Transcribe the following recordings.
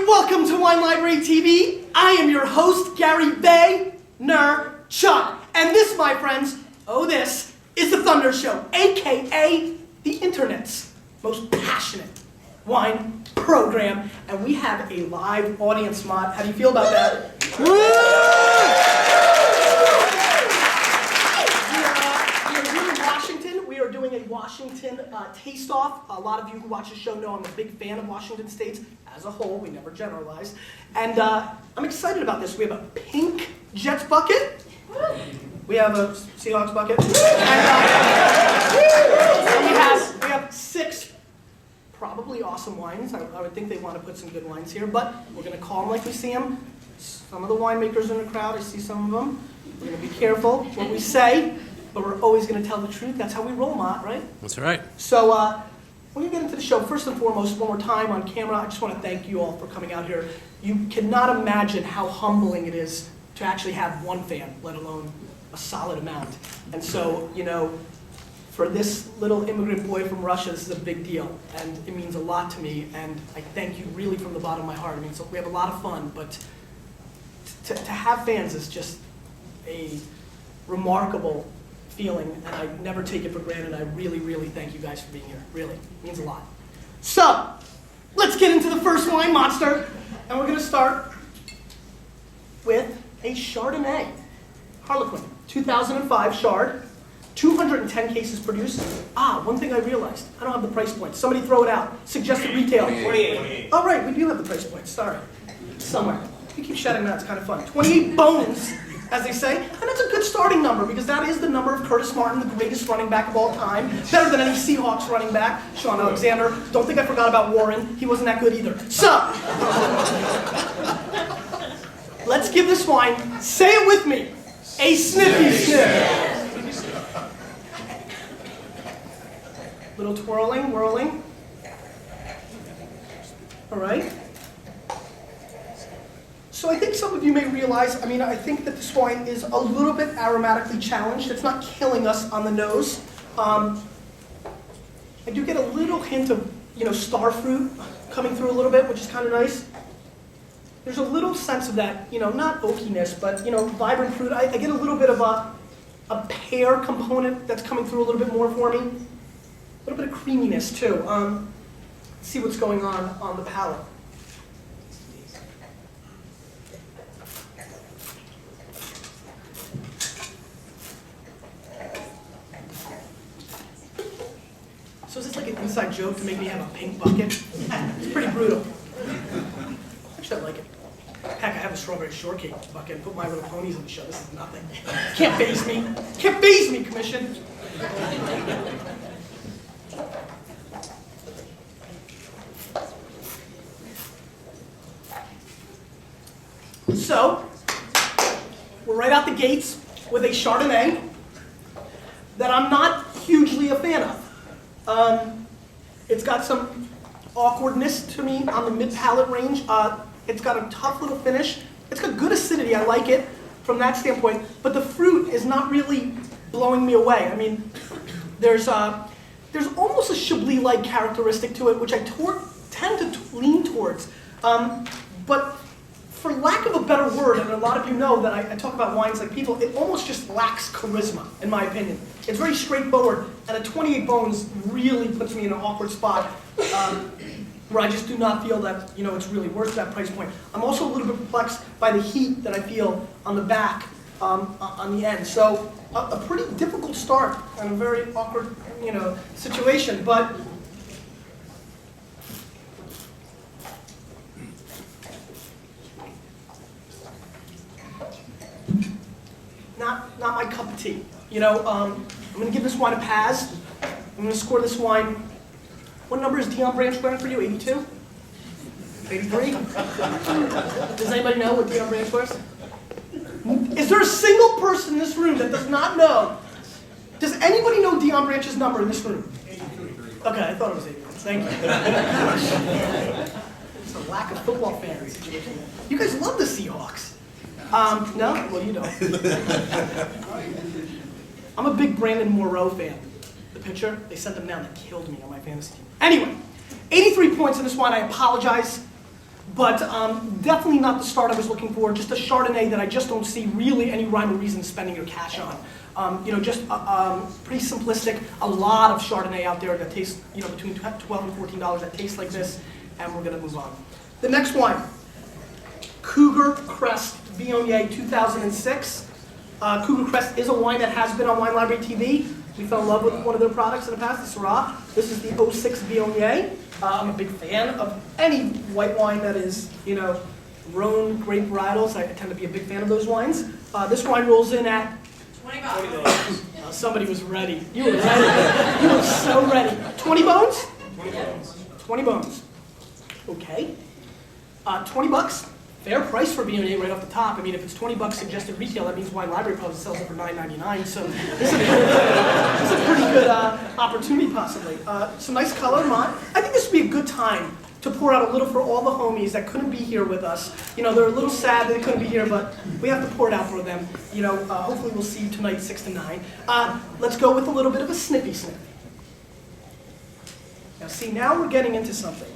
welcome to Wine Library TV. I am your host, Gary Vaynerchuk. And this, my friends, this is the Thunder Show, aka the internet's most passionate wine program. And we have a live audience, Mott. How do you feel about that? We are doing a Washington taste-off. A lot of you who watch the show know I'm a big fan of Washington states as a whole. We never generalize. And I'm excited about this. We have a pink Jets bucket. We have a Seahawks bucket. And we have 6 probably awesome wines. I would think they want to put some good wines here, but we're going to call them like we see them. Some of the winemakers in the crowd, I see some of them. We're going to be careful what we say. But we're always going to tell the truth. That's how we roll, Mott, right? That's right. So when we get into the show, first and foremost, one more time on camera, I just want to thank you all for coming out here. You cannot imagine how humbling it is to actually have one fan, let alone a solid amount. And so, you know, for this little immigrant boy from Russia, this is a big deal. And it means a lot to me. And I thank you really from the bottom of my heart. I mean, so we have a lot of fun, but to have fans is just a remarkable feeling, and I never take it for granted. I really, really thank you guys for being here. Really, it means a lot. So, let's get into the first wine monster, and we're going to start with a Chardonnay. Harlequin, 2005 Chard, 210 cases produced. One thing I realized, I don't have the price point. Somebody throw it out. Suggested retail. 28. Oh, right, we do have the price point. Sorry. Somewhere. You keep shouting that, it's kind of fun. 28 bones, as they say, and it's a good starting number because that is the number of Curtis Martin, the greatest running back of all time, better than any Seahawks running back. Sean Alexander, don't think I forgot about Warren, he wasn't that good either. So, let's give this wine, say it with me, a sniffy sniff. Little twirling, whirling. All right. So I think some of you may realize, I think that this wine is a little bit aromatically challenged. It's not killing us on the nose. I do get a little hint of, star fruit coming through a little bit, which is kind of nice. There's a little sense of that, not oakiness, but, vibrant fruit. I get a little bit of a pear component that's coming through a little bit more for me. A little bit of creaminess, too. Let's see what's going on the palate. So is this like an inside joke to make me have a pink bucket? It's pretty brutal. Actually, I like it. Heck, I have a strawberry shortcake bucket and put My Little Ponies on the show. This is nothing. Can't faze me. Can't faze me, Commission. So, we're right out the gates with a Chardonnay that I'm not hugely a fan of. It's got some awkwardness to me on the mid-palate range. It's got a tough little finish. It's got good acidity. I like it from that standpoint. But the fruit is not really blowing me away. There's almost a Chablis-like characteristic to it, which I tend to lean towards. But for lack of a better word, and a lot of you know that I talk about wines like people, it almost just lacks charisma, in my opinion. It's very straightforward, and a 28 bones really puts me in an awkward spot where I just do not feel that it's really worth that price point. I'm also a little bit perplexed by the heat that I feel on the back, on the end. So a pretty difficult start and a very awkward situation, but not my cup of tea. I'm going to give this wine a pass. I'm going to score this wine. What number is Dion Branch wearing for you? 82? 83? Does anybody know what Dion Branch wears? Is there a single person in this room that does not know? Does anybody know Dion Branch's number in this room? 83. Okay, I thought it was 83. Thank you. It's a lack of football fans. You guys love the Seahawks. No? Well, you don't. I'm a big Brandon Moreau fan. The pitcher, they sent him down. That killed me on my fantasy team. Anyway, 83 points in this one. I apologize. but definitely not the start I was looking for. Just a Chardonnay that I just don't see really any rhyme or reason spending your cash on. Just pretty simplistic. A lot of Chardonnay out there that tastes, between $12 and $14 that tastes like this, and we're gonna move on. The next wine, Cougar Crest Viognier 2006. Cougar Crest is a wine that has been on Wine Library TV. We fell in love with one of their products in the past, the Syrah. This is the 06 Viognier. I'm a big fan of any white wine that is, Rhone grape varietals. I tend to be a big fan of those wines. This wine rolls in at $20. Somebody was ready. You were ready. You were so ready. 20 bones? 20 bones. 20 bones. Okay. $20. Fair price for Viognier right off the top. I mean, if it's $20 suggested retail, that means Wine Library probably sells it for $9.99. So this is a pretty good opportunity, possibly. Some nice color, I think this would be a good time to pour out a little for all the homies that couldn't be here with us. They're a little sad that they couldn't be here, but we have to pour it out for them. Hopefully we'll see you tonight, 6 to 9. Let's go with a little bit of a snippy sniff. Now, see, now we're getting into something.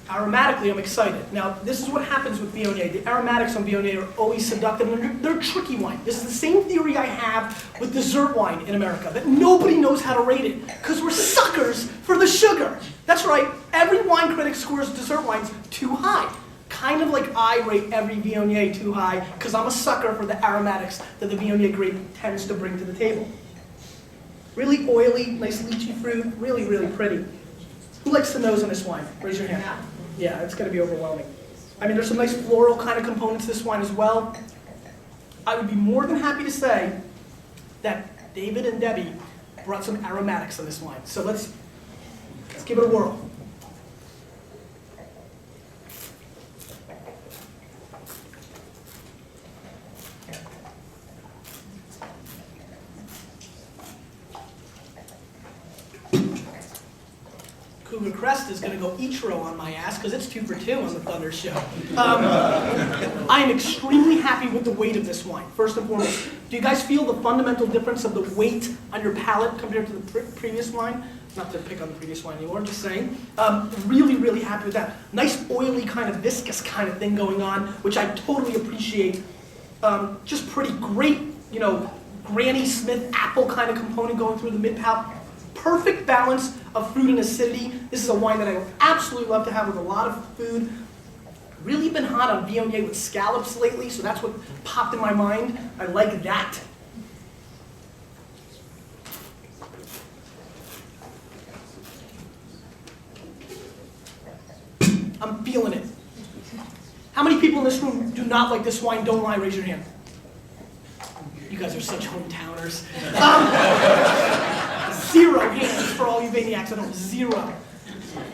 Aromatically, I'm excited. Now, this is what happens with Viognier. The aromatics on Viognier are always seductive, and they're tricky wine. This is the same theory I have with dessert wine in America, that nobody knows how to rate it, because we're suckers for the sugar. That's right, every wine critic scores dessert wines too high. Kind of like I rate every Viognier too high, because I'm a sucker for the aromatics that the Viognier grape tends to bring to the table. Really oily, nice lychee fruit, really, really pretty. Who likes the nose on this wine? Raise your hand. Yeah, it's going to be overwhelming. I mean, there's some nice floral kind of components to this wine as well. I would be more than happy to say that David and Debbie brought some aromatics on this wine. So let's give it a whirl. Cougar Crest is going to go Ichiro on my ass because it's 2 for 2 on the Thunder Show. I am extremely happy with the weight of this wine, first and foremost. Do you guys feel the fundamental difference of the weight on your palate compared to the previous wine? Not to pick on the previous wine anymore, just saying. Really, really happy with that. Nice oily kind of viscous kind of thing going on, which I totally appreciate. Just pretty great, Granny Smith apple kind of component going through the mid-palate. Perfect balance of fruit and acidity. This is a wine that I would absolutely love to have with a lot of food. Really been hot on Viognier with scallops lately, so that's what popped in my mind. I like that. I'm feeling it. How many people in this room do not like this wine? Don't lie, raise your hand. You guys are such hometowners. 0 hands for all you maniacs. I don't, 0.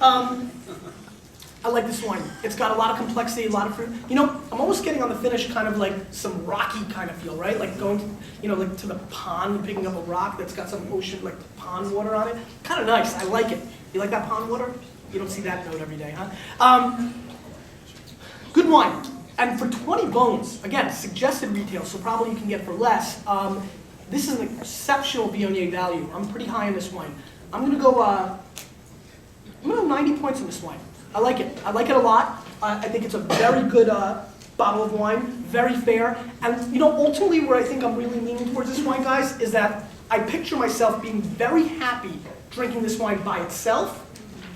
I like this wine. It's got a lot of complexity, a lot of fruit. I'm almost getting on the finish kind of like some rocky kind of feel, right? Like going to, like to the pond and picking up a rock that's got some ocean, like pond water on it. Kind of nice. I like it. You like that pond water? You don't see that note every day, huh? Good wine. And for 20 bones, again, suggested retail, so probably you can get for less. This is an exceptional Viognier value. I'm pretty high on this wine. I'm gonna go 90 points on this wine. I like it. I like it a lot. I think it's a very good bottle of wine, very fair. And ultimately where I think I'm really leaning towards this wine, guys, is that I picture myself being very happy drinking this wine by itself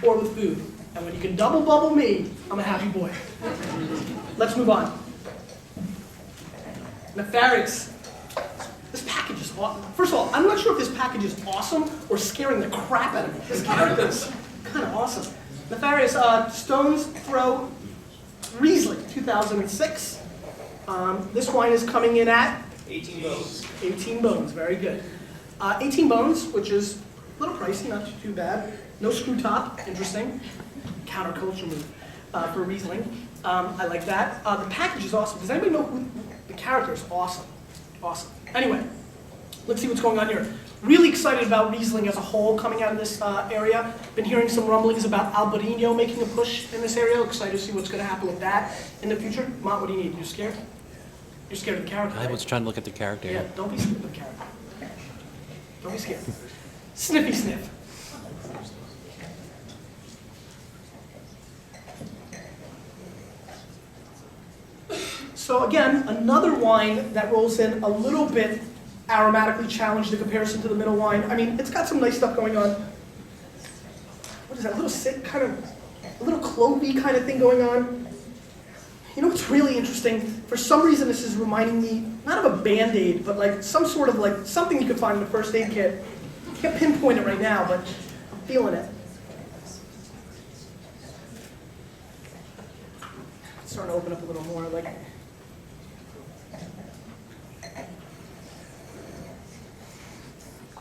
or with food. And when you can double bubble me, I'm a happy boy. Let's move on. Nefarious. This package is awesome. First of all, I'm not sure if this package is awesome or scaring the crap out of me. This character is kind of awesome. Nefarious Stone's Throw Riesling, 2006. This wine is coming in at 18 bones. 18 bones, very good. 18 bones, which is a little pricey, not too bad. No screw top, interesting. Counterculture move for Riesling. I like that. The package is awesome. Does anybody know who the character is? Awesome. Awesome. Anyway, let's see what's going on here. Really excited about Riesling as a whole coming out of this area. Been hearing some rumblings about Albarino making a push in this area. Excited to see what's going to happen with that in the future. Mont, what do you need? You scared? You're scared of the character, I was trying to look at the character. Yeah, don't be scared of the character. Don't be scared. Sniffy sniff. So again, another wine that rolls in a little bit aromatically challenged in comparison to the middle wine. I mean, it's got some nice stuff going on. What is that, a little sick kind of, a little clovey kind of thing going on? You know what's really interesting? For some reason this is reminding me, not of a Band-Aid, but like some sort of like, something you could find in a first aid kit. Can't pinpoint it right now, but I'm feeling it. It's starting to open up a little more, like.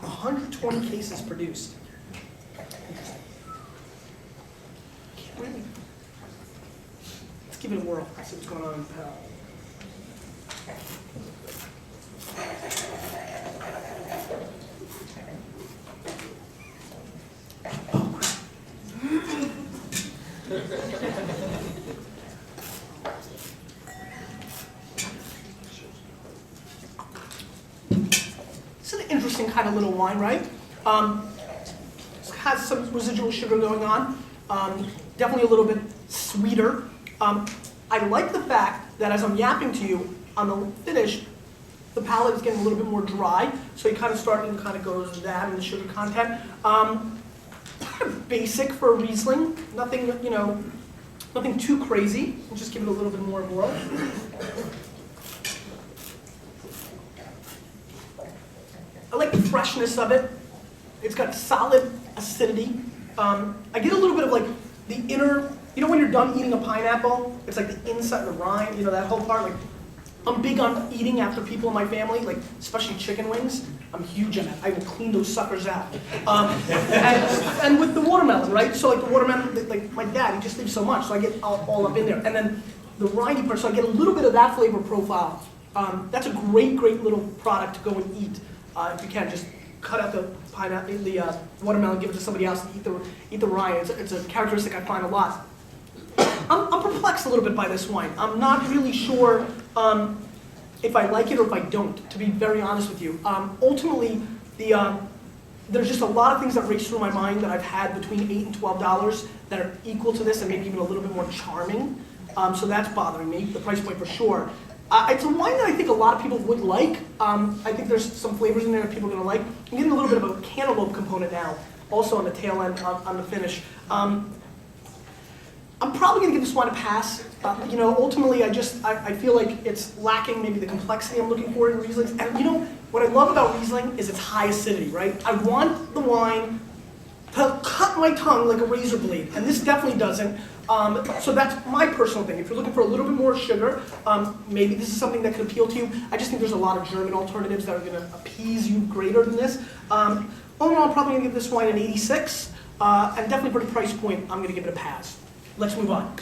120 cases produced. Can't really. Let's give it a whirl. See what's going on in the palate. It's an interesting kind of little wine, right? It has some residual sugar going on. Definitely a little bit sweeter. I like the fact that as I'm yapping to you, on the finish, the palate is getting a little bit more dry, so you kind of starting to kind of go to that and the sugar content. Kind of basic for a Riesling, nothing, you know, nothing too crazy. We'll just give it a little bit more whirl. I like the freshness of it. It's got solid acidity. I get a little bit of like the inner, you know when you're done eating a pineapple, it's like the inside, the rind, you know, that whole part. Like, I'm big on eating after people in my family, like especially chicken wings. I'm huge on it. I will clean those suckers out. And with the watermelon, right? So like the watermelon, like my dad, he just leaves so much, so I get all up in there. And then the rindy part, so I get a little bit of that flavor profile. That's a great, great little product to go and eat. If you can, just cut out the pineapple, the watermelon, give it to somebody else to eat the rind. It's a characteristic I find a lot. I'm perplexed a little bit by this wine. I'm not really sure if I like it or if I don't, to be very honest with you. Ultimately, there's just a lot of things that race through my mind that I've had between $8 and $12 that are equal to this and maybe even a little bit more charming. So that's bothering me, the price point for sure. It's a wine that I think a lot of people would like. I think there's some flavors in there that people are going to like. I'm getting a little bit of a cantaloupe component now, also on the tail end, on the finish. I'm probably going to give this wine a pass. You know, ultimately, I feel like it's lacking maybe the complexity I'm looking for in Rieslings. And you know, what I love about Riesling is its high acidity, right? I want the wine to cut my tongue like a razor blade, and this definitely doesn't. So that's my personal thing. If you're looking for a little bit more sugar, maybe this is something that could appeal to you. I just think there's a lot of German alternatives that are going to appease you greater than this. All in all, I'm probably going to give this wine an 86, and definitely for the price point, I'm going to give it a pass. Let's move on.